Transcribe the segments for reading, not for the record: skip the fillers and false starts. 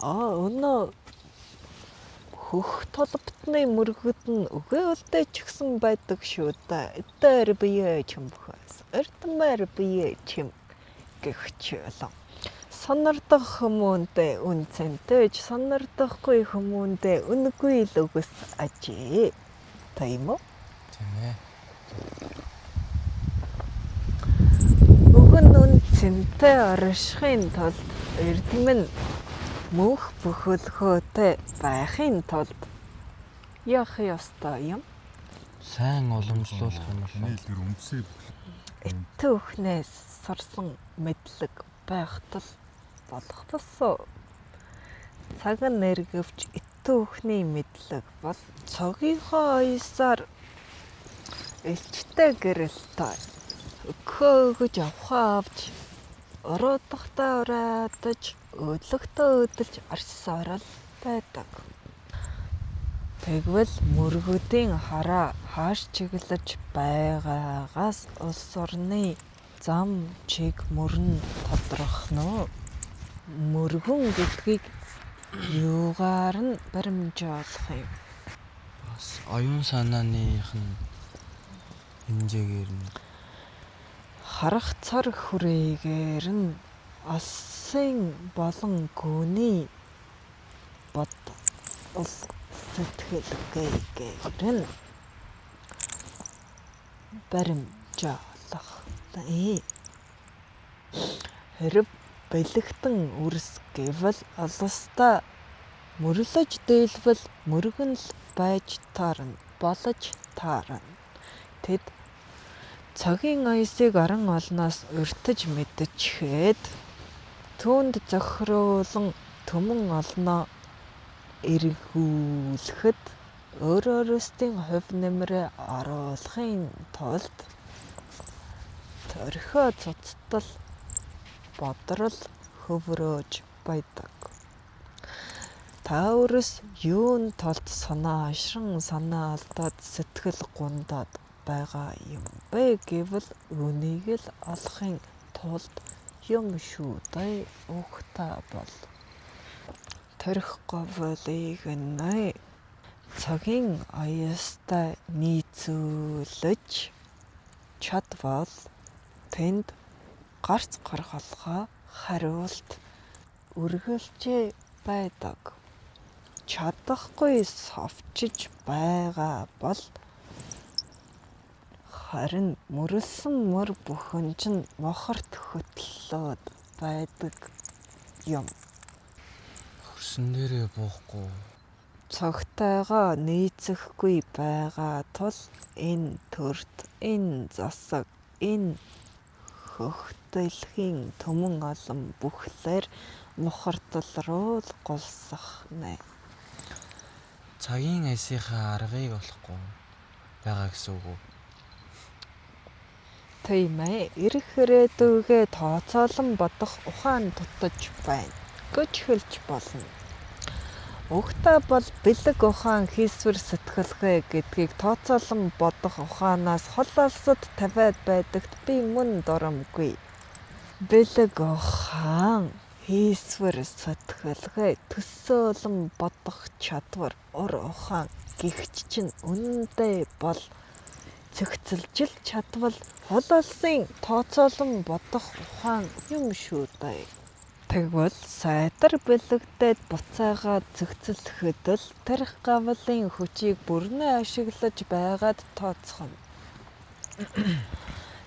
Өнөө хөх толботны мөргөд нь өгөөдөө ч гэсэн байдаг шүү дээ. Тэр бие чим бөхөөс. Эртмэр бие чим гэгч болон. Сонирдох хүмүүндээ үнцэнтэй ч сонирдохгүй хүмүүндээ үнгүй л үгс ажээ. Тийм үү? Тийм ээ. Өгөн үнцэнтэй оршихын тулд эрдэм нь мөнх бүхөлхөөтэй байхын тулд яах ёстой юм? Сайн уламжлуулах юм бол Нийлгэр өмсөй Түүхнээс сурсан мэдлэг байх тул болох босоо. Цаг нэргэвч түүхний мэдлэг бол цогийнхоо оёсоор элчтэй гэрэлтэй өгөөгөж авахавч оруудахтаа ураадаж өдлөгтөө өдөлж арчсаар л байдаг. Тэгвэл мөргөдийн хараа хааш чиглэж байгаагаас улс орны зам чиг мөрн тодорхно. Мөргөн гэдгийг юугаар нь баримжуулах юм? бас оюун санааных нь хэмжээгээр нь Харах цар хүрээгээр нь алсын болон гүний бод ус сэтгэлгээгээр нь баримжуулах. Хэрв бэлэгтэн үрс гэвэл олонстаа мөрлөж дийлвэл мөргөн л байж таарна, болж таарна. Тэд цагийн оёсыг аран олноос уртж мэдчихэд түүнд зохируулан түмэн олноо эргүүлэхэд өөрөөсийн хувь нэмрээ оруулахын тулд төрхөө цуцтал бодрол хөврөөж байдаг. Та өөрөөс юун тулд санаа ашран санаа алдаад сэтгэл гундаад байгаа юм бэ гэвэл үнийг л олохын тулд юм шүү дээ. Ухта бол төрх говлыг нэ цагийн оёстой нийцүүлж чадвал тэнд гарц гаргалгаа хариулт үргэлжээ байдаг. Чадахгүй совчиж байгаа бол харин мөрлсөн мөр бүхэн чинь мохорт хөтлөөд байдаг юм. хөрсөн дээрээ буухгүй. Цогтойгоо нийцэхгүй байгаа тул энэ төрт, энэ засаг, энэ хөхтөлхийн түмэн олон бүхлээр мохортол руу л гулсах нэ. Цагийн айсынхаа аргыг олохгүй байгаа гэсэн үг үү? Тийм ээ, ирэх ирээдүгээ тооцоолон бодох ухаан дутаж байна гэж хэлж болно. Угтаа бол бэлэг ухаан хийсвэр сэтгэлгээ гэдгийг тооцоолон бодох ухаанаас хол алсад тавиад байдагт би мөн дурамгүй. Бэлэг ухаан хийсвэр сэтгэлгээ төсөөлөн бодох чадвар ур ухаан гихч чинь үнэндээ бол цэгцэлжил чадвал хол алсын тооцоолон бодох ухаан юм шүү дээ. Тэгвэл сайтар бэлэгдээд буцаагаад цэгцэлэхэд л тарих гавлын хүчийг бүрнээ ашиглаж байгаад тооцох юм.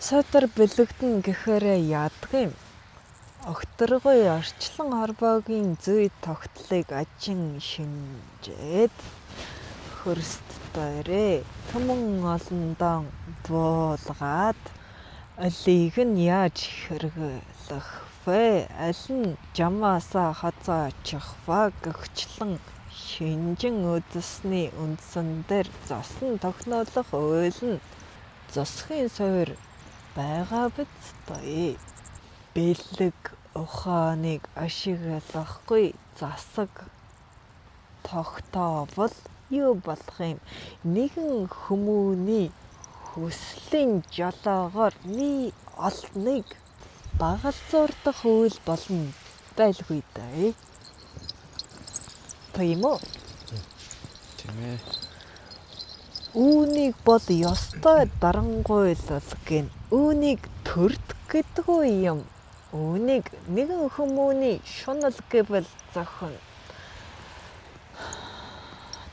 Сайтар бэлэгдэн гэхээрээ яадаг юм? Огторгой орчлон хорвоогийн зүй тогтлыг ажин шинжээд хөрст дээрээ түмэн олондоо буулгаад олийг нь яаж хэрэглэх вэ? Аль нь жамаасаа хазаачих вэ гэгчлэн шинжин үзсний үндсэн дээр зосон тогтноолох үйл нь зосхийн суур байгаа биз дээ. Бэлэг ухааныг ашиглахгүй засаг тогтоовол юу болох юм? Нэгэн хүмүүний хүслийн жолоогоор нэг олныг дагалзуурдах үйл болно байлгүй дээ. ёстой юм уу? Тийм ээ. Үүнийг бол ёстой дарангуйлал гин. Үүнийг төрд гэдгүй юм. Үүнийг нэгэн хүмүүний шунал гэвэл зохино.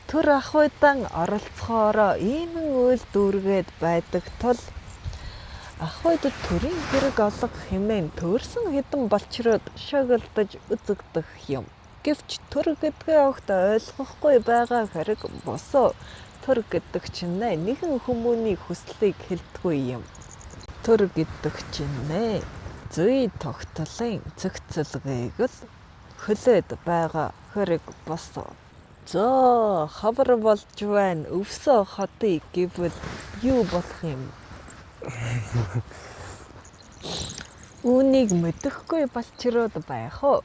Төр ахуйдан оролцохоороо иймэн үйл дүүргээд байдаг тул ахуйд төрийн хэрэг олох хэмээн төрсөн хэдэн балчрууд шогөлдөж үзэгдэх юм. Гэвч төр гэдгээ огт ойлгохгүй байгаа хэрэг босоо төр гэдэг чинь нэгэн хүмүүний хүслийг хэлдэггүй юм. Төр гэдэг чинь зүй тогтлын цэгцэлгээг л хөлөөд байгаа хэрэг босоо. Зөө хавар болж байна. Өвсөө хотыг гэвэл юу болох юм? Үүнийг мэдэхгүй балчрууд байх уу?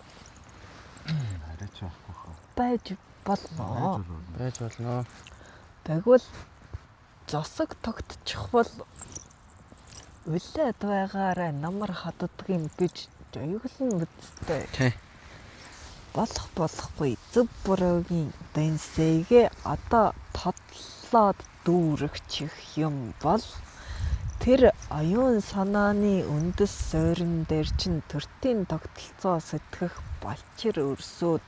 Арайч байхгүй хаа. Байж болно. Байж болно. Тэгвэл зосог тогтчих бол үлээд байгаараа намар хаддаг юм гэж жоёглон мэдтэй. Тий. Болохгүй зөв буруугийн дэнсэйгээ одоо тодлоод дүүрэгчих юм бол тэр оюун санааны үндэс суурин дээр чинь төртийн тогтолцоо сэтгэх балчир өрсөд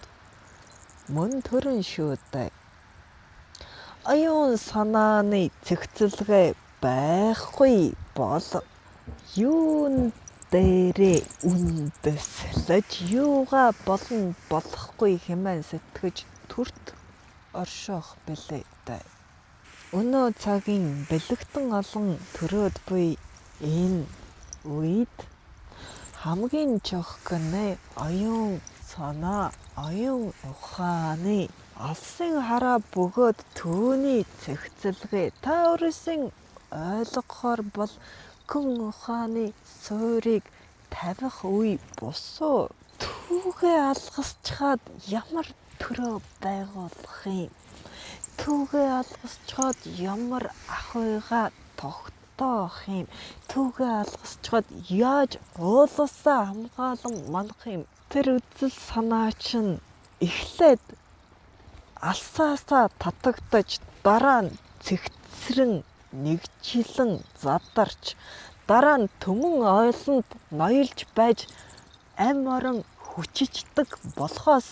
мөн төрөн шүүдэ. Оюун санааны цэгцэлгээ байхгүй бол юун дээрээ үндэслэж юугаа болон болохгүй хэмээн сэтгэж төрт оршоох билээ дээ. Өнөө цагийн бэлэгдэн олон төрөөд буй энэ үед хамгийн чухал нь оюун санаа, оюун ухааны алсын хараа бөгөөд түүний цэгцэлгээ та өөрөөсөө ойлгохоор бол гүн ухааны суурийг тавих үе босоо. Түүгээ алгасчаад ямар төрөө байгуулах юм? Түүгээ алгасчаад ямар ахуйгаа тогтоох юм? Түүгээ алгасчаад яаж уулуусаа хамгаалан манах юм? Тэр үзэл санаа чинь эхлээд алсаасаа татагдаж дараа нь цэгцрэн нэгжилэн задарч дараа нь төмөн ойлонд ноёлж байж ам орон хүчичдэг болохоос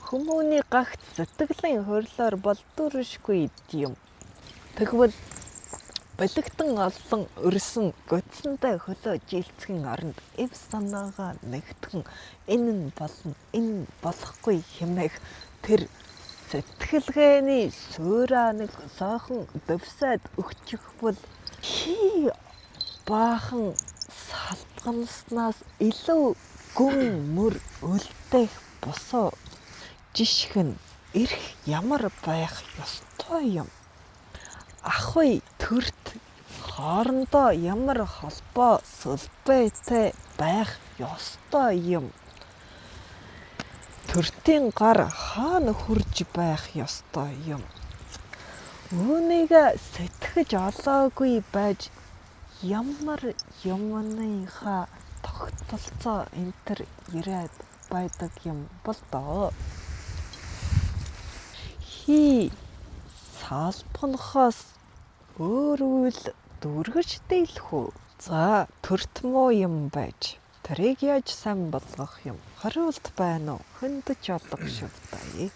хүмүүний гагц сэтгэлийн хөрлөөр бол дүршгүй юм. Тэгвэл бэлэгдэн олон өрсөн гоцсонтой хөлөө жилцхэн оронд эв санаагаа нэгтгэн энэ нь болно, энэ болохгүй хэмээх тэр сэтгэлгээний суураа нэг соохон дэвсээд өгчих бол хий баахан салбганаснаас илүү гүн мөр үлдээх босоо жишг нь эрх ямар байх ёстой юм? Ахуй төрт хоорондоо ямар холбоо сүлбэтэй байх ёстой юм? Төртийн гар хаана хурж байх ёстой юм? Үүнийг сэтгэж олоогүй байж ямар юмныхаа тогтолцоо энтер ирээд байдаг юм бол доо. Хий салбахнахаас өөр үйл дүргэж дийлэх үү? За төрт муу юм байж тэрийг яаж сайн болгох юм? Хариулт байна уу? Хөндөж олох шивтэй.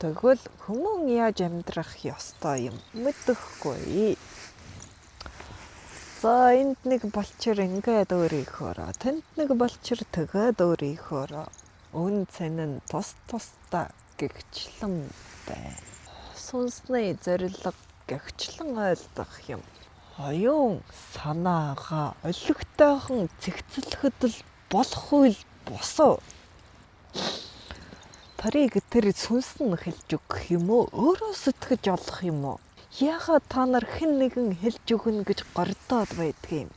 Тэгвэл хүмүүн яаж амьдрах ёстой юм? Мэдэхгүй. За энд нэг балчир ингээд өөрийнхөөрөө, тэнд нэг балчир тэгээд өөрийнхөөрөө үн цэн нь тус тусдаа гэгчлэн байна. Сүнсний зорилго гэгчлэн ойлгох юм. Оюун санаагаа олигтойхон цэгцлэхэд л болох үйл босоо. Тарыг тэр сүнс нь хэлж өгөх юм уу? Өөрөө сэтгэж олох юм уу? Яагаад та нар хэн нэгэн хэлж өгнө гэж гордоод байдгийг?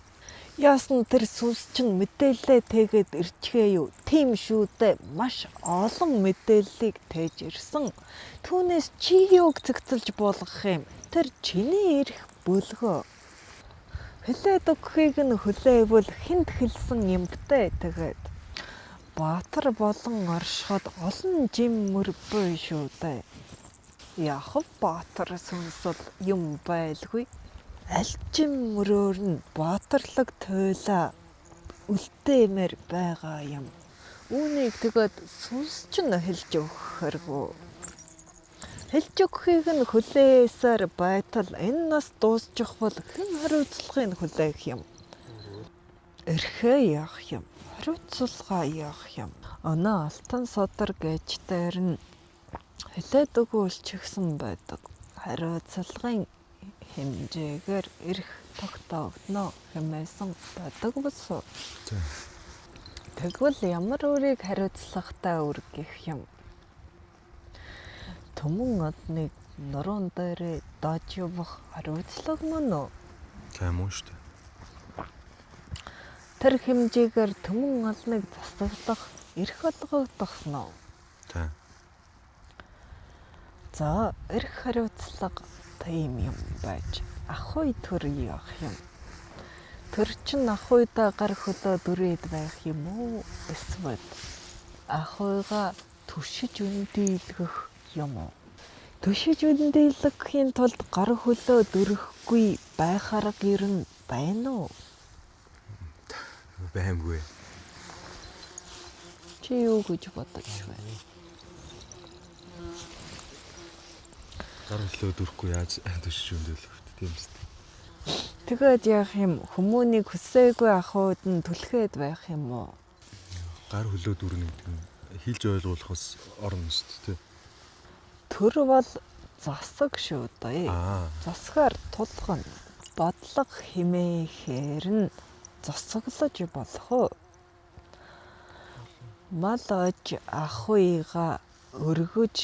Яасан тэр сүнс чинь мэдээлэлээ тэгээд ирчихээ юу? Тийм шүү дээ. Маш олон мэдээллийг тээж ирсэн. Түүнээс чи юуг цэгцэлж болгох юм? Тэр чиний эрх бүлгөө. Хэлээд өгөхийг нь хүлээвэл хүнд хэлсэн юм бтэ тэгээд баатар болон оршиход олон жим мөр буй шүү дээ. Яах вэ баатар сүнсэл юм байлгүй. Аль жим мөрөөр нь баатарлаг туйлаа үлдээмээр байгаа юм. Үүнийг тэгээд сүнс чинь хэлж өгөх хэрэггүй. Хэлж өгөхийг нь хүлээсээр байтал энэ нас дуусчих бол хэн хариуцлагыг хүлээх юм? Эрхээ яах юм? Хариуцлага яах юм? Оноо алтан содар гэжтээр нь хэлээд өгүүлчихсэн байдаг. Хариуцлагын хэмжээгээр эрх тогтоогдно хэмээсэн байдаг бус. Тэгвэл ямар үрийг хариуцлагатай үр гэх юм? Түмэн одныг нуруунд дээрээ дож явах хариуцлага мөн үү? Тийм үү шүү дээ. Тэр хэмжээгээр түмэн олныг засаглах эрх олгогдсон уу? Тийм. За, эрх хариуцлага тийм юм байж ахуй төр яах юм? Тэр чин ахуйдаа гар хөлөө дүрээд байх юм уу? Эсвэл ахуйгаа түшиж өндийлгэх юм уу? Түшиж өндийлгэхийн тулд гар хөлөө дүрэхгүй байх арга ер нь байна уу? Баймгүй. Чи юу гэж бодож байна? Гар хөлөө дүрхгүй яаж түшиж өндөлөх вэ? Тийм үст. Тэгээд яах юм? Хүмүүнийг хүсээгүй ахуйд нь түлхээд байх юм уу? Гар хөлөө дүрнэ гэдэг нь хэлж ойлгуулахаас орно шүү дээ. Төр бол засаг шүү дээ. Засгаар тулгана. Бодлого химээхээр нь засаглаж болох уу? Мал ож ахуйгаа өргөж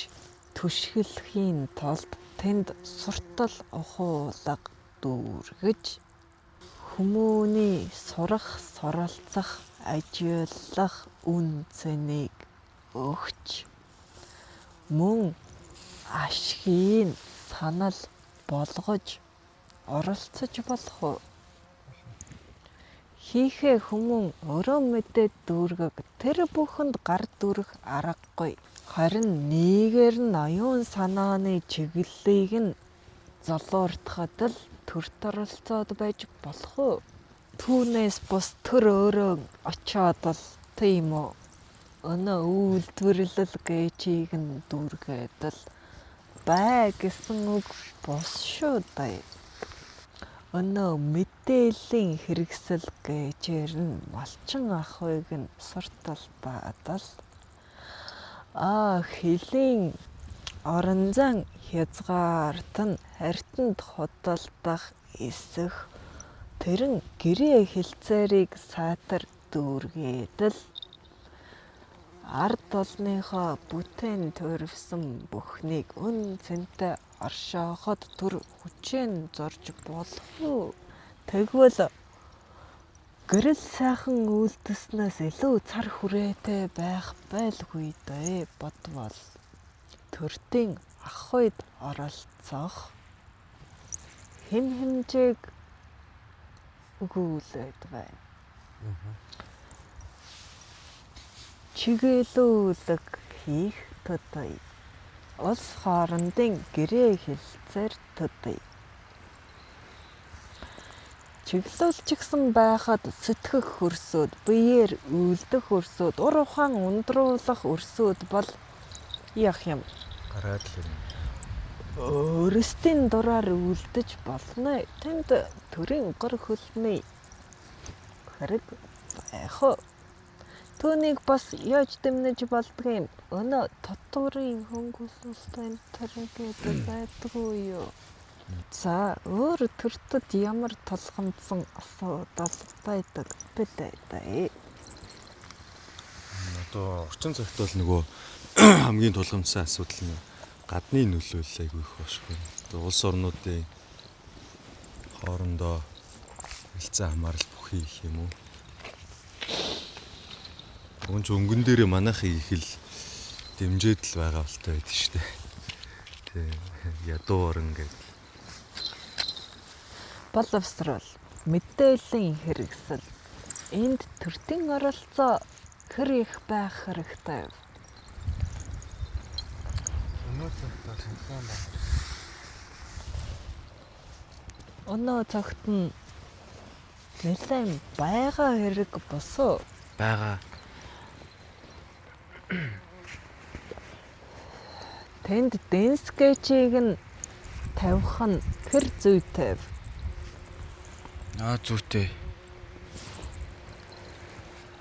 түшгэлхийн тулд тэнд суртал ухуулга дүүргэж хүмүүний сурах, суралцах, ажиллах үн цэнийг өгч мөн ашгийг санал болгож оролцож болох уу? Хийхээ хүмүүн өрөө мэдээд дүүргэг тэр бүхэнд гар дүрэх аргагүй. Харин нийгээр нь оюун санааны чиглэлийг нь золуурдахад л төрт оролцоод байж болох уу? Түүнээс бус төр өөрөө очоод л тийм үү? Өнөө үйлдвэрлэл гэжийг нь дүүргээд л бай гэсэн үг бус шүү дээ. Өнөө мэдээллийн хэрэгсэл гэжээр нь малчин ахуйг нь суртал баадал хилийн орон зай хязгаарт нь хартанд худалдах эсэх тэрэн гэрээ хэлцээрийг сайтар дүүргээд л ард олныхоо бүтээн төрөвсөн бүхнийг үн цэнтэй оршооход төр хүчээр зорж болох уу? Тэгвэл гэрэл сайхан үлдэснээс илүү цар хүрээтэй байх байлгүй дээ бодвол төртийн ахуйд оролцох хэм хэмжээг өгүүлээд байна. Чиглүүлэг хийх төдий улс хоорондын гэрээ хэлцээр төдий чиглүүлчихсэн байхад сэтгэх хөрсөд, биеэр үлдэх хөрсөд, ур ухаан ундруулах өрсөд бол яах юм? Гараад л юм. Өөрсдийн дураар үлдэж болно. Тэнд төрийн гар хөлний хэрэг байх уу? Түүнийг бас яаж дэмнэж болдгийм? Өнөө татварын хөнгөлөлтөнд тэргээд байдгүй юу? За, өөр төртөд ямар толгомдсон асуудал байдаг бэлээ. Одоо орчин цагт бол нөгөө хамгийн тулгамдсан асуудал нь гадны нөлөөлөл айгүй их бошгүй. Одоо улс орнуудын хоорондоо хэлцээ хамаарал бүхий их юм уу? Өнч өнгөн дээр манайхыг их л дэмжээд л байгаа болтой байдаг шүү дээ. Тэ ядуу орон гэдэг. Боловсрол, мэдээллийн хэрэгсэл, энд төртийн оролцоо тэр их байх хэрэгтэй. Өнөө цагтаа шинхэн байна. Өнөө цагт нь нэлээд байгаа хэрэг босоо. Бага. Тэнд дэнс скетчийг нь тавих нь тэр зүйтэй. Зүйтэй.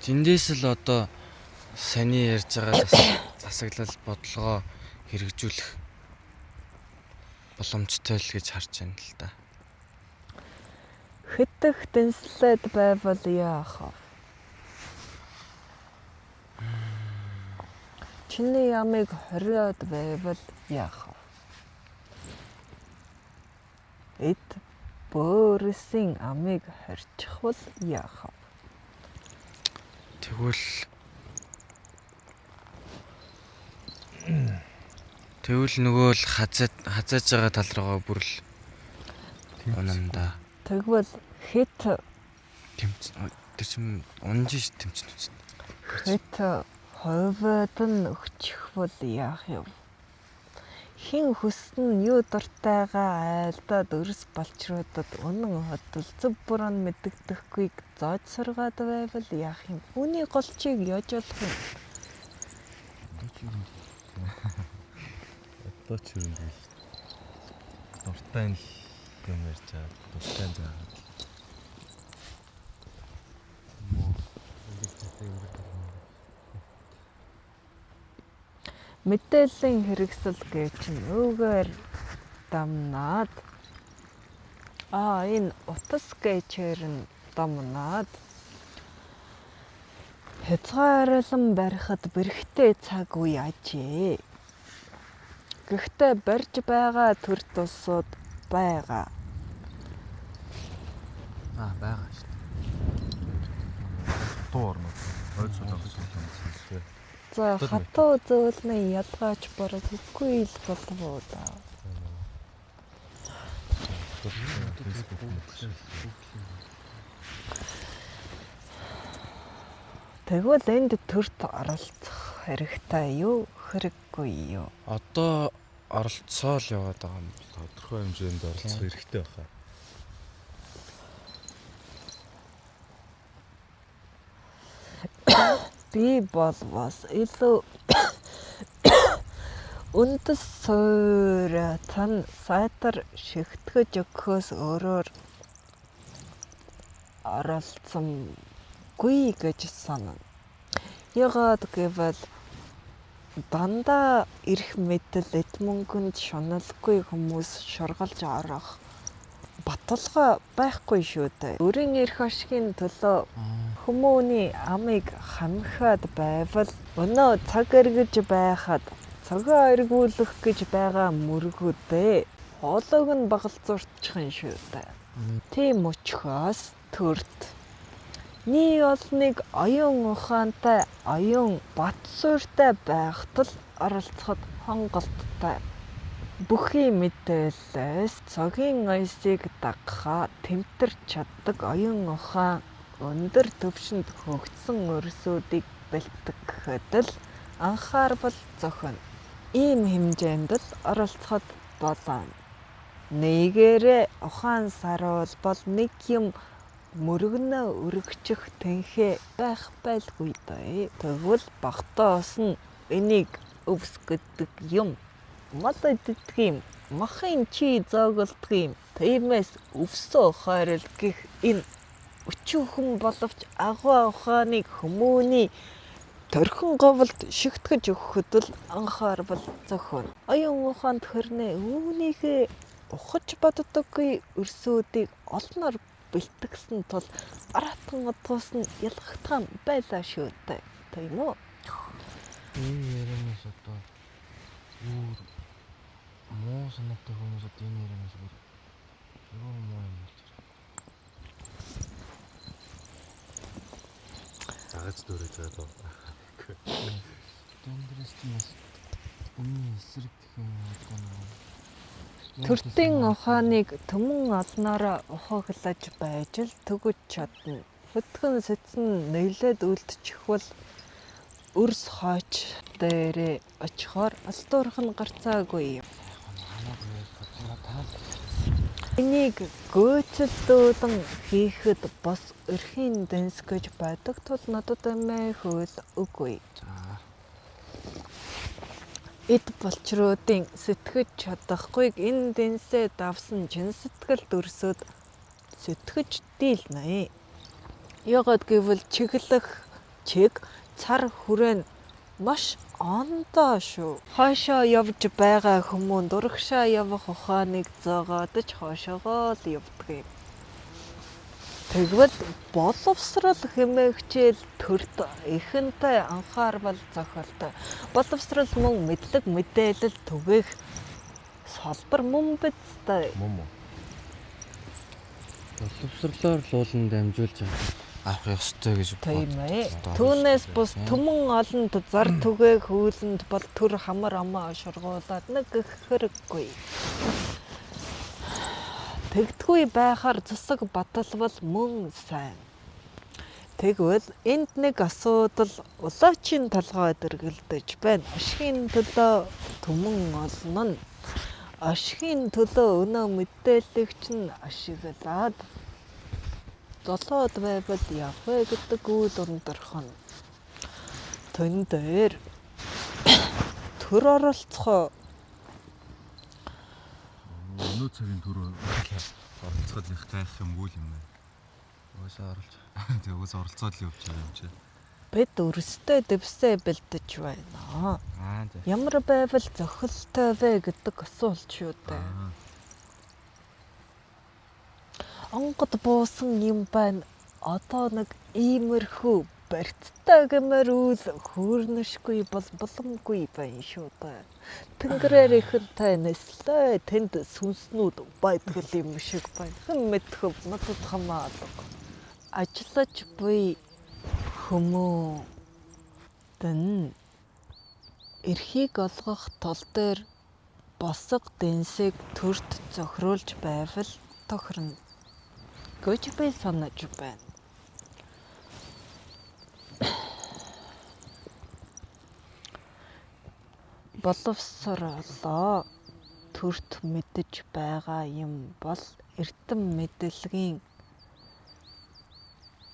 Зиндээс л одоо саний ярьж байгаа засаглал бодлогоо хэрэгжүүлэх боломжтой л гэж харж байна л да. Хэтэх дэнслээд байвал яах вэ? Чиний ямыг хориод байвал яах вэ? Эд бөөрэсийн амыг хорчихвол яах вэ? Тэгвэл нөгөө л хазааж байгаа тал руугаа бүрл унанда. Тэгвэл хит Тэр чинь унж ш тэмцэн үст. хит ховоод нь өгчихвөл яах юм? Хин хүснэ юу дуртайгаа айлдаад өрс балчруудад үнэн хотол зөв буруу мэддэгдэхгүйг зоож сургаад байвал яах юм? Үүний голчийг яаж болох юм? Одоо ч юм биш. Дуртай нь юм ярьж байгаа. Дуртай заагаад. Мэдээллийн хэрэгсэл гэж нь өвгөр дамнаад энэ утас гэчээр нь дамнаад хязгаарлан барихад бэрхтээ цаг үе ажээ. Гэхдээ барьж байгаа төр тусууд байгаа. Байгаа шүү дээ. Дуу орнод. Ойд сулаа гэсэн. За хатуу зөөлний ядгаач бараг үгүй л болов да. Тэгвэл энд төрт оролцох хэрэгтэй юу? Хэрэггүй юу? Одоо оролцоо л яваад байгаа юм. Тодорхой хэмжээнд оролцох хэрэгтэй байна. Би бол бас илүү үндэс суурьтай сайтар шигтгэж өгөхөөс өөрөөр оролцсонгүй гэж санана. Ягаад гэвэл дандаа ирэх мэдэл эд мөнгөнд шуналгүй хүмүүс шургалж орох баталгаа байхгүй шүү дээ. Өрийн эрх ашигын төлөө хүмүүний амыг хамхаад байвал өнөө цаг эргэж байхад цагаа эргүүлэх гэж байгаа мөргүүдээ хоолойг нь багалзуурчих юм шүү дээ. Тийм учраас төрт нийт олныг оюун ухаантай, оюун бат суурьтай байхад л оролцоход хонголттой. Бүхий мэдээлэлээс цагийн ойсыг дагахаа тэмтэрч чаддаг оюун ухаан өндөр түвшинд хөгжсөн өрсүүдийг бэлтгэхэд л анхаарал зохино. Ийм хэмжээнд л оролцоход болно. Нэгээрээ ухаан саруулбал нэг юм мөргөнөө өргөчих тэнхээ байх байлгүй дээ. Тэгвэл багтаос нь энийг өвс гэдэг юм. Мал иддэг юм. Махын чи зооголдог юм. Тиймээс өвсөө хойрол гэх энэ өчүүхэн боловч агуу ухааныг хүмүүний торхон говьд шигтгэж өгөхөд л анхаарал зохино. Оюун ухаанд хөрнөө үүнийхээ ухаж боддоггүй өрсүүдийг олноор бэлтгэсэн тул аратан удгуус нь ялгахтан байлаа шүү дээ. Тийм үү? Ярианаас одоо муу санаатай хүмүүс одоо энэ ярианаас бүр юу муу юм болж байна. Загаж дөрөж байгаа даа. Тэндээс тиймээс өмнө эсрэг гэх юм одоо нэг Төртийн ухааныг төмөн олноороо ухаглаж байж л төгөж чадна. Хөтгөн сэцэн нэглээд үлдчихвэл өрс хойч дээрээ очихоор алтуурхан гарцаагүй. Энийг гүйцэлдүүлэн хийхэд бас эрхийн дэнс гэж байдаг тул надад эмээ хөл үгүй. Эд болчруудын сэтгэж чадахгүйг энэ дэнсээ давсан чин сэтгэлд өрсөд сэтгэж дийлнэ. Ягаад гэвэл чиглэх чиг цар хүрээнд маш ондоо шүү. Хойшоо явж байгаа хүмүүн дурагшаа явах ухааныг зоогоодж хойшоогоо л явдаг юм. Тэгвэл боловсрал хэмээгчээл төрд ихэнтэй анхаарал зохиолтой. Боловсрал мөн мэдлэг мэдээлэл түгээх салбар мөн бидтэй. Мөн үү? Боловсрлоор луулан дамжуулж авах ёстой гэж Тийм ээ. Түүнээс бус түмэн олонд зар түгээх хүүлэнд бол төр хамар амаа шургуулад нэг их хэрэггүй. Тэгтгүй байхаар засаг баталбал мөн сайн. Тэгвэл энд нэг асуудал улаачийн толгойд эргэлдэж байна. Ашигын төлөө түмэн олно нь ашигын төлөө өнөө мэдээллийг чинь ашиглаад золоод байвал явах вэ гэдэг үйл өндөрлөн. Тэн дээр төр оролцохоо Өнөө цагийн төрөө оролцоход их гайх юм үйл юм байна. Уусаа оруулж. Тэгээ уус оролцоод л явж байгаа юм чи. бид өрстэй дэвсээ бэлдэж байна. За. Ямар байвал зохилтой вэ гэдэг асуулт шүү дээ. Онгод буусан юм байна. Одоо нэг иймэрхүү барьцтай гэмээр үл хөөрнөшгүй бол боломгүй байна шүү дээ. Тэнгэрээр ихэнтэй нэслээ тэнд сүнснүүд байдгал юм шиг байна. Хэн мэдэх надад хамаадаг. Ажиллаж буй хүмүүдэн эрхийг олгох тул дээр босго дэнсийг төрд зохируулж байвал тохирно гэж би санаж байна. Боловсролоо төрд мэдэж байгаа юм бол эрдэм мэдлэгийн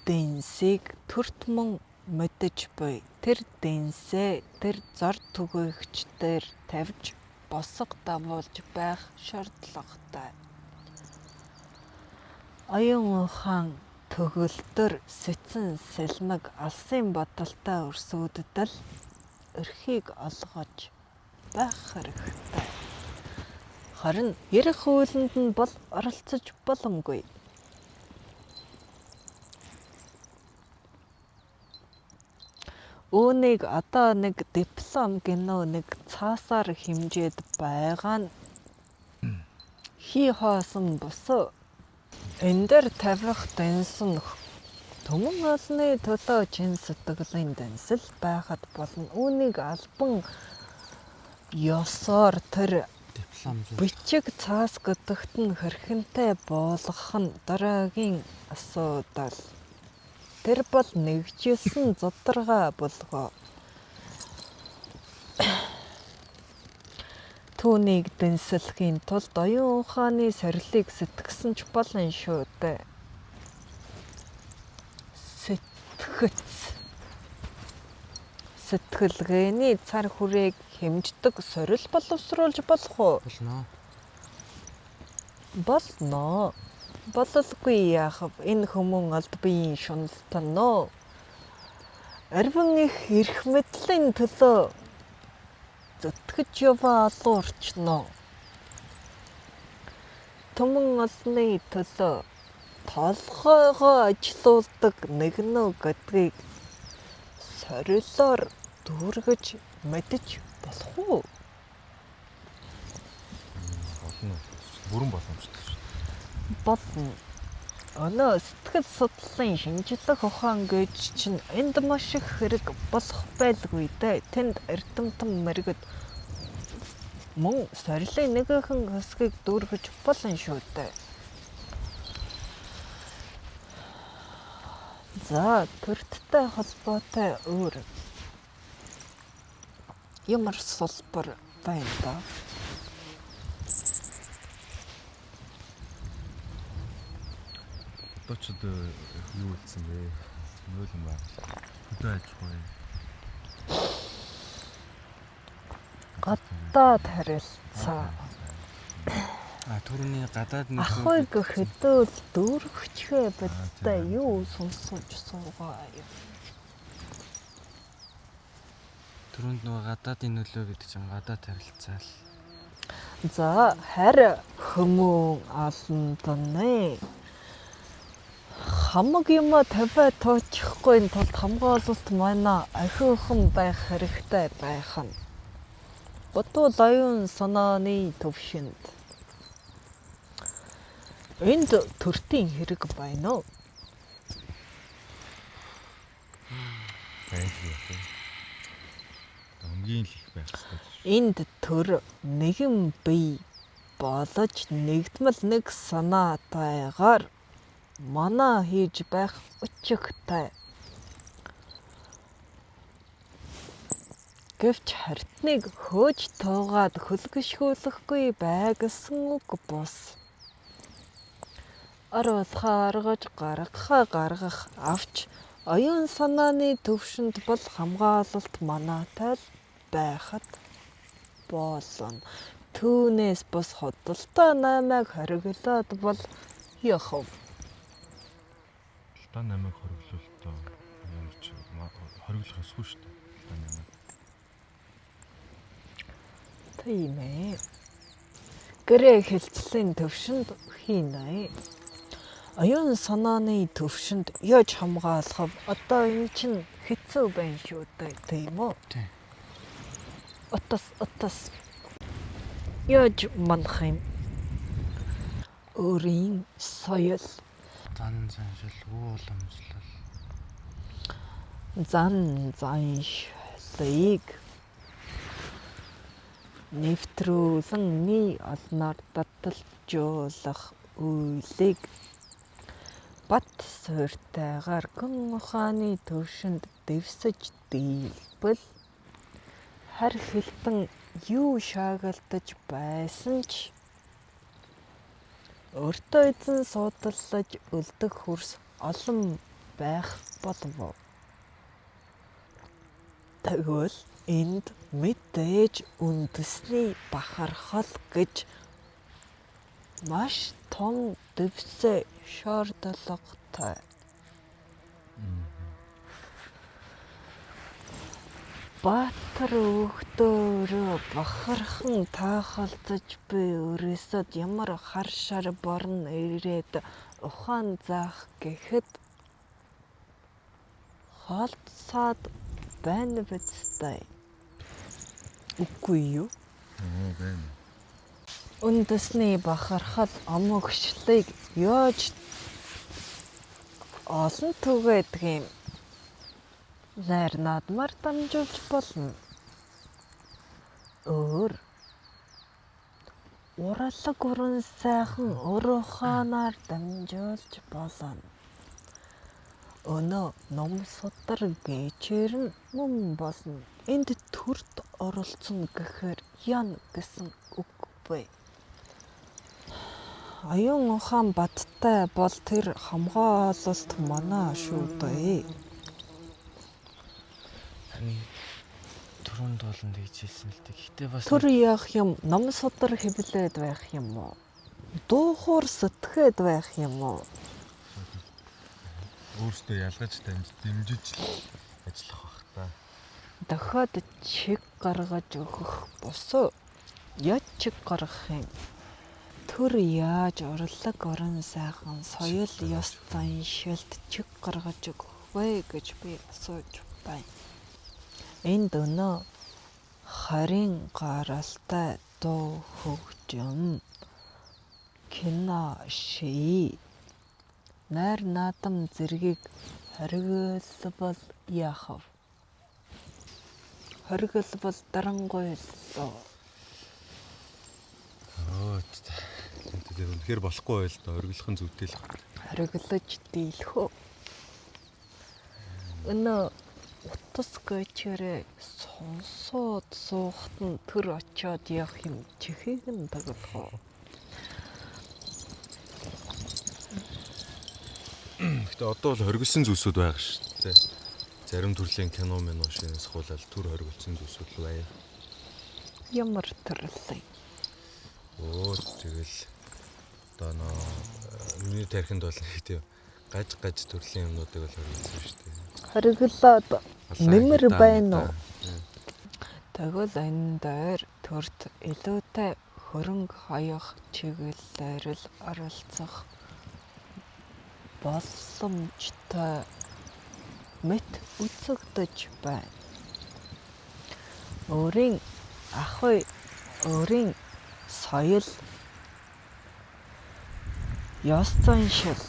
дэнсийг төрд мөн мэдэж буй. Тэр дэнсээ тэр зар түгээгчдээр тавьж босго давуулж байх шаардлагатай. Оюун ухаан төгөлдөр сэцэн сэлмэг алсын бодолтой өрсөөддөл эрхийг олгож байх хэрэгтэй. Харин ярих үйлэнд нь бол оролцож боломгүй. Үүнийг одоо нэг диплом гинөө нэг цаасаар хэмжээд байгаа нь хий хоосон босоо энэ дээр тавих дэнс нь түмэн олны төлөө чин сэтгэлийн дэнсэл байхад болно. Үүнийг албан ёсоор тэр Диплом бичиг цаас гэдэгт нь хэрхэнтэй болгох нь дараагийн асуудал. Тэр бол нэгжсэн зодоргой болгоо. Түүнийг дэнсэлхийн тулд оюун ухааны сорилыг сэтгсэн ч болно шүү дээ. Сэтгэлгээний цар хүрээг хэмждэг сорил боловсруулж болох уу? болно. Болно. Бололгүй яах вэ? Энэ хүмүүн алд биеийн шуналтан. Арвин их эрх мэдлийн төлөө зүтгэж яваа алуурчноо. Түмэн олны төлөө толгойгоо ажилуулдаг нэгнөө гэдгийг сорилоор дүүргэж мэдэж болох уу? Болно. Бүрэн боломжтой шүү. Болно. Өнөө сэтгэл судлалын шинжлэх ухаан гэж чинь энд маш их хэрэг болох байлгүй дээ. Тэнд эрдэмтэн мэрэгд мөн сорилын нэгэн хэсгийг дүүргэж болно шүү дээ. За, төрттэй холбоотой өөр Ямар сулбар байна да. Одоо ч одоо юу хэлсэн бэ? Юу юм байна? Хөдөө аж ахуй. Гадаад харилцаа. Түрүүний гадаад Ахыг хөдөө дүүргчгээ бидтэй юу сонсож суугаа юм. Түрүүнд нөгөө гадаадын нөлөө гэдэг чинь гадаад харилцаа л. За харь хүмүүн алан донэ. Хамаг юм тавиа туучихгүй тулд хамгаалалт манай ахиухан байх хэрэгтэй байх нь. Бодвол оюун санааны төвшөнд. Энд төртийн хэрэг байна уу? Байлгүй. Хамгийн л их байх хэрэгтэй. Энд төр нэгэн бие болж нэгдмэл нэг санаатайгаар манаа хийж байх учигтай. Гэвч хартныг хөөж туугаад хөлгөшгүүлэхгүй байгсан үг бус. Аруулхаа аргаж гаргах авч оюун санааны төвшөнд бол хамгаалалт манаатай л байхад болно. Түүнээс бус худалдаа наймааг хориглоод бол яхав. Худалдаа намайг хориглолтоо ямар ч хориглох ёсгүй шүү дээ. Худалдаа намайг. Тийм ээ. Гэрээ хэлцлийн төвшөнд хийнэ. Оюун санааны төвшөнд яаж хамгаалах вэ? Одоо энэ чинь хэцүү байна шүү дээ, тийм үү? Тийм. Отос. Яаж манах юм? Өөрийн соёл, Зан заншил, ууламжлал. зан заншлыг нэвтрүүлэн нэг олноор таталжуулах үйлийг бат суурьтайгаар гүн ухааны төвшөнд дэвсэж дийлбэл хар хэлтэн юу шаагалтаж байсан ч өөртөө эзэн суудаллаж үлдэх хөрс олон байх болов. Тэгвэл энд мэдээж үндэсний бахархал гэж маш том дэвсээ шаардлагатай. Баатар өгдөрөө бахархан таахалзаж би өрөөсөд ямар хар шар борн ирээд ухаан заах гэхэд хаалцаад байна бидтэй. Үгүй юу? Байна. Үндэсний бахархал омогшлыг яаж олон түгээдэг юм. Найр наадмаар дамжуулж болно. Өөр уралаг уран сайхан урухаанаар дамжуулж болно. Өнөө ном судар гэчээр нь мөн болно. Энд төрд оролцсон гэхээр ян гэсэн үг вэ? Оюун ухаан баттай бол тэр хамгаалалт манаа шүү дээ. Түрүүнд болон гэж хэлсэн л дээ. Гэтэ бас Түр яах юм? Ном судар хэвлээд байх юм уу? Дуухуур сэтгэхэд байх юм уу? Өөртөө ялгаж дэмжиж ажиллах бах та. Дахиад чиг гаргаж өгөх босоо яаж чиг гаргах юм? Түр яаж урлаг орон сайхан соёл ёс заншилд чиг гаргаж өгөх вэ гэж би асууж байна. Энд өнөө харин гаралтай дуу хөгжим кино ший найр наадам зэргийг хориглол яах вэ? Хориглол дарангуйллоо. Тэр үнэхээр болохгүй байл та хориглохын зүйтэй л байна. Хориглож дийлэх үү? Өнөө утас гэчээрээ сонсоод суухт нь тэр очиод явах юм чихийг нь таглах. Гэтэ одоо бол хоригдсон зүйлсүүд байгаа шүү дээ. Зарим төрлийн кино шинээс хуулаад төр хоригдсон зүйлсүүд л байна. Ямар төрлөө. Тэгэл одоо миний тархинд бол тийм гаж төрлийн юмнуудыг бол хоригдсон шүү дээ. Хориглоод нэмэр байна уу? Тэгвэл энэ дээр төрт илүүтэй хөрөнгө хаях чиглэлээр л оролцох боломжтой мэт үзэгдэж байна. Өөрийн ах уй, өөрийн соёл, ёс заншил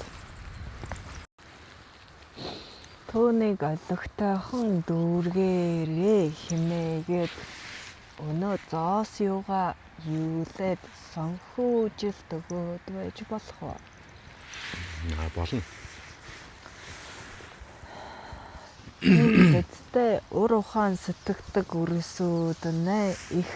түүнийг олигтойхон дүүргээрээ химээгээд өнөө зоос юугаа юулээд санхүүжилт өгөөд байж болох уу? Болно. Тэдтэй ур ухаан сэтгэдэг үрсүүд нэ их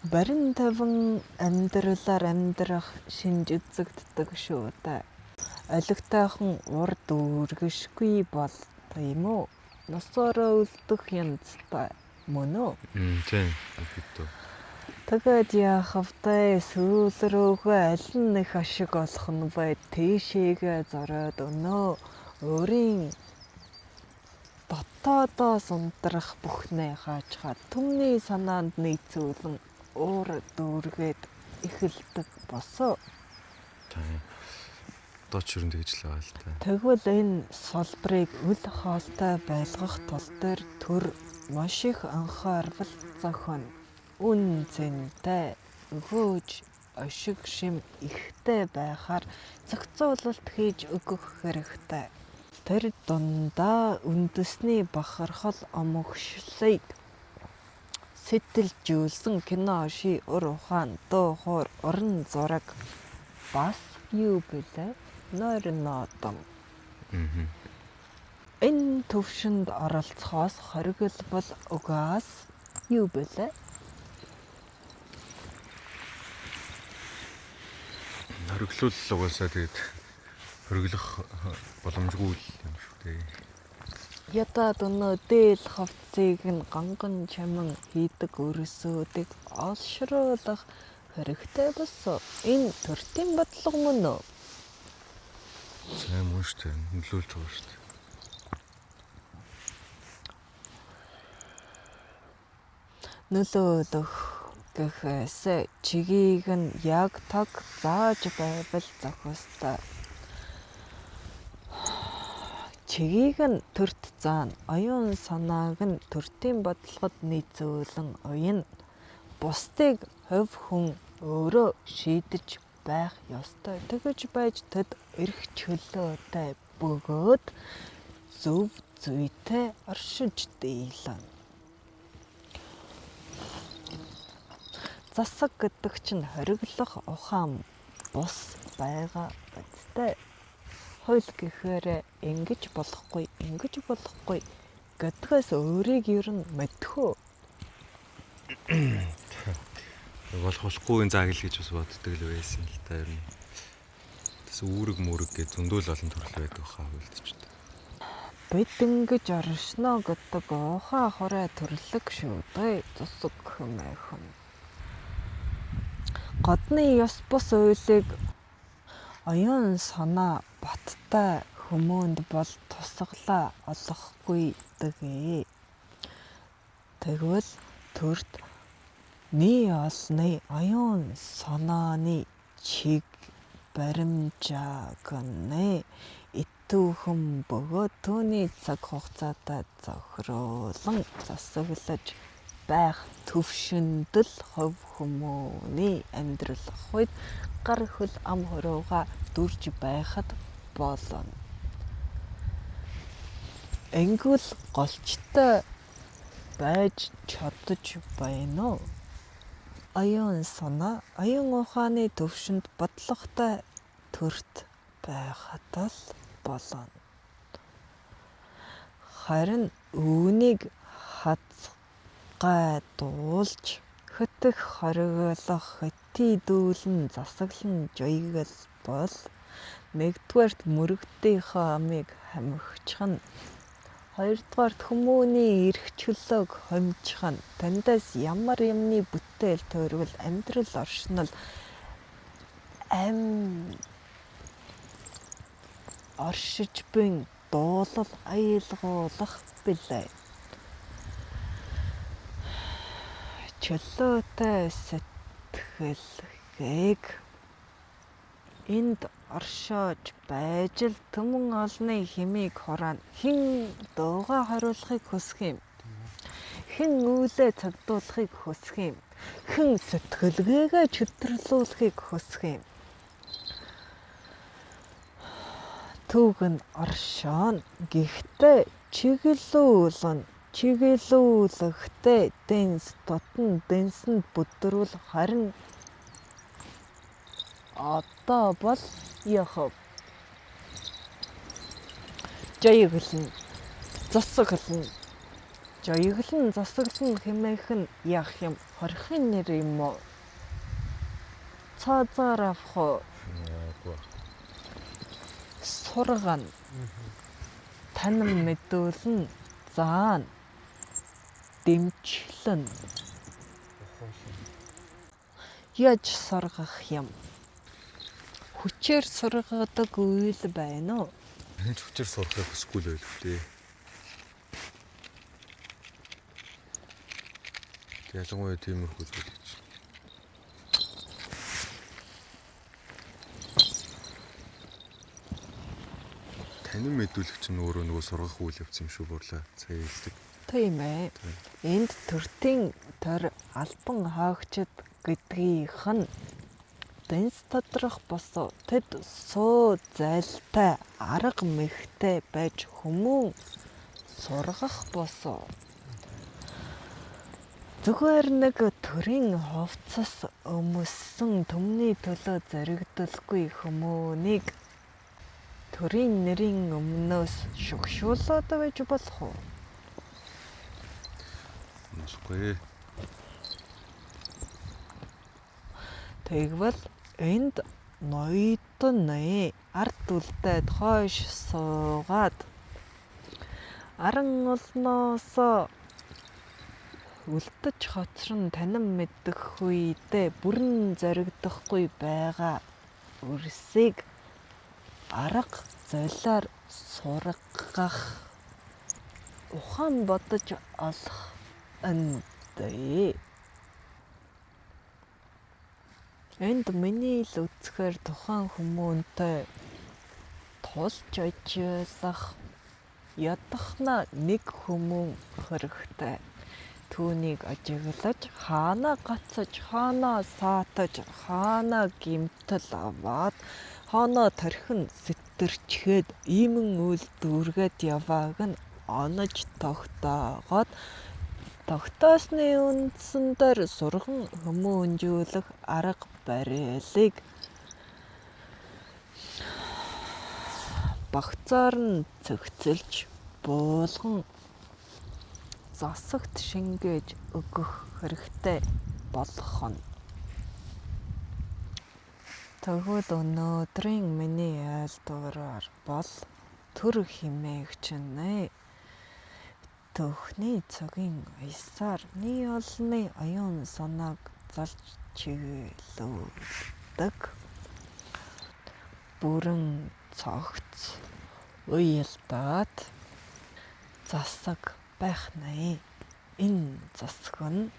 барин тавин амьдралаар амьдрах шинж үзэгддэг шүү дээ. Олигтойхон урд дүүргэшгүй бол тийм үү? Насаараа үлдэх янзтай мөн үү? Тийм. Хэвдөө. Тэгээд яах вэ? Сүүл рүүгээ аль нь их ашиг олох нь вэ? Тийшээгээ зориод өнөө өөрийн дотоодоос унтрах бүхнээ хаачгаад түмний санаанд нийцүүлэн уур дүүргээд эхэлдэг босоо. Тийм. Одоо ч юу тэгж л байгаа л та. Тэгвэл энэ салбарыг үл хоолтой байлгах тул дээр төр маш их анхаарал зохино. Үн цэнтэй өгөөж ашиг шим ихтэй байхаар зохицуулалт хийж өгөх хэрэгтэй. Тэр дундаа үндэсний бахархал омогшлыг сэтэлжүүлсэн кино ши ур ухаан дуу хоор уран зураг бас юу билээ? Нойрнотом. Энэ төвшөнд оролцохоос хориглбол угаас юу билээ? Хориглол угаасаа тэгээд хориглох боломжгүй юм шүү дээ. Ядаад өнөө дээл хавцыг нь ганган чамин хийдэг өрсөдийг олшруулах хэрэгтэй босоо. Энэ төртийн бодлого мөн үү? Сайн мөн шүү дээ. Нөлөөлж байгаа шүү дээ. Нөлөөлөх гэхээс чигийг нь яг таг зааж байвал зохистой. Чигийг нь төрт заана. Оюун санааг нь төртийн бодлогод нийцүүлэн уяна. Бусдыг хувь хүн өөрөө шийдэж байх ёстой. Тэгэж байж тэд эрх чөлөөтэй бөгөөд зөв зүйтэй оршиж дийлэн. Засаг гэдэг чинь хориглох ухаан бус байгаа бидтэй. Хууль гэхээр ингэж болохгүй гэдгээс өөрийг ер нь мэдхүү. Болохгүй зааг л гэж бас боддог л байсан л та ер нь. Тэс үүрэг мөрөг гэж зөндөл олон төрөл байдаг хаа хуульд ч гэдэг. Бид ингэж оршно гэдэг ухаан хорой төрлөг шүү дээ. Цусг хэмээхэн. Годны ёс бус үйлийг оюун санаа баттай хүмүүнд бол тусгалаа олохгүй дэгэ. Тэгвэл төрт Ни олны оюун санааны чиг баримжааг нэ итүүхэн бөгөөд түүний цаг хугацаатай зохируулан засаглаж байх төвшөнд л хувь хүмүүний амьдралах үед гар хөл ам хорууга дүрж байхад болно. Энгүүл голчтой байж чадаж байна уу? Оюун санаа, оюун ухааны төвшөнд бодлоготой төрт байхад л болно. Харин үүнийг хазгайдуулж хөтөх хориглох хэтийдүүлэн засаглан жоёгол бол нэгдүгээрт мөрөгдийнхөө амийг хамхичих нь хоёрдугаарт хүмүүний эрх чөлөөг хомчих нь таньдаас ямар юмны бүтээл төрвөл амьдрал оршнол оршиж буй дуулал аялгуулах билээ. Чөлөөтэй сэтгэлгээг энд оршоож байж л түмэн олны хэмийг хураана. Хэн дуугаа хариулахыг хүсэх юм? Хэн үүлээ цагдуулахыг хүсэх юм? Хэн сэтгэлгээгээ чөтгөрлүүлэхийг хүсэх юм? Түүг нь оршоон. Гэхдээ чиглүүлэхдээ дэнс тотон дэнсэнд бүдрүүл харин одоо бол Яхов. Жоёглон засаглан хэмээх нь яах юм? Хорхын нэр юм уу? Цаазаар авах уу? Сургана. Танин мэдүүлэн заана. Дэмчлэн. Яаж сургах юм? Хүчээр сургадаг үйл байна уу? Хэн ч хүчээр сурахыг хүсэхгүй л байл үү. Ялангуяа тиймэрхүү зүйл гэж. Танин мэдүүлэгч нь өөрөө нөгөө сургах үйл явц юм шүү бурлаа. Цаа хэлдэг. Тийм ээ. Энд төртийн төр албан хаагчид гэдгийнх нь дэнс тодрох босоо тэд суу зайлтай арга мэгтэй байж хүмүүн сургах босоо. Зүгээр нэг төрийн хувцас өмссөн түмний төлөө заригдалгүй хүмүүнийг төрийн нэрийн өмнөөс шогшуулаад байж болох уу? Мосгүй. Тэгвэл энд ноёдон ард үлдээд хойш суугаад аран олноос үлдэж хоцрон танин мэдэх үедээ бүрэн заригдахгүй байгаа өрсийг арга золиор сургах ухаан бодож олох эндээ. Энд миний л үзэхээр тухайн хүмүүнтэй тулж ажиллах ядахна нэг хүмүүн хэрэгтэй. Түүнийг ажиглаж хаанаа гацаж, хаанаа саатаж, хаанаа гимтэл аваад, хаанаа тархин сэтэрчгээд иймэн үйл дүүргээд явааг нь онож тогтоогоод тогтоосны үндсэн дээр сурган хүмүүнжүүлэх арга барилыг багцаар нь цогцолж буулган засагт шингээж өгөх хэрэгтэй болох нь. Тэгвэл өнөөдрийн миний айлдвараар бол төр хэмээгч нэ төхний цагийн аясаар нэг олны оюун санааг залж чиглүүлдэг. Бүрэн цогц уялдаад засаг байх нэ. Энэ засаг нь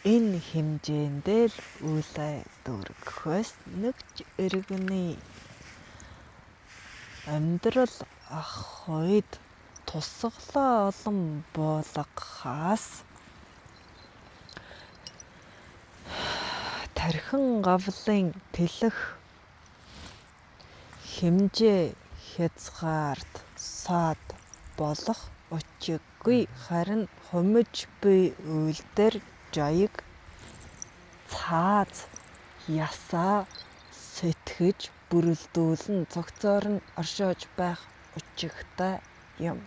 энэ хэмжээндээ л үлээ дүүргөхөөс нэгж иргэний амьдрал ах үед тусгалаа олон буулгахаас тархин гавлын тэлэх хэмжээ хязгаарт саад болох учиггүй харин хумиж буй үйлдэр жаяг цааз ясаа сэтгэж бүрэлдүүлэн цогцоор нь оршиж байх учигтай юм.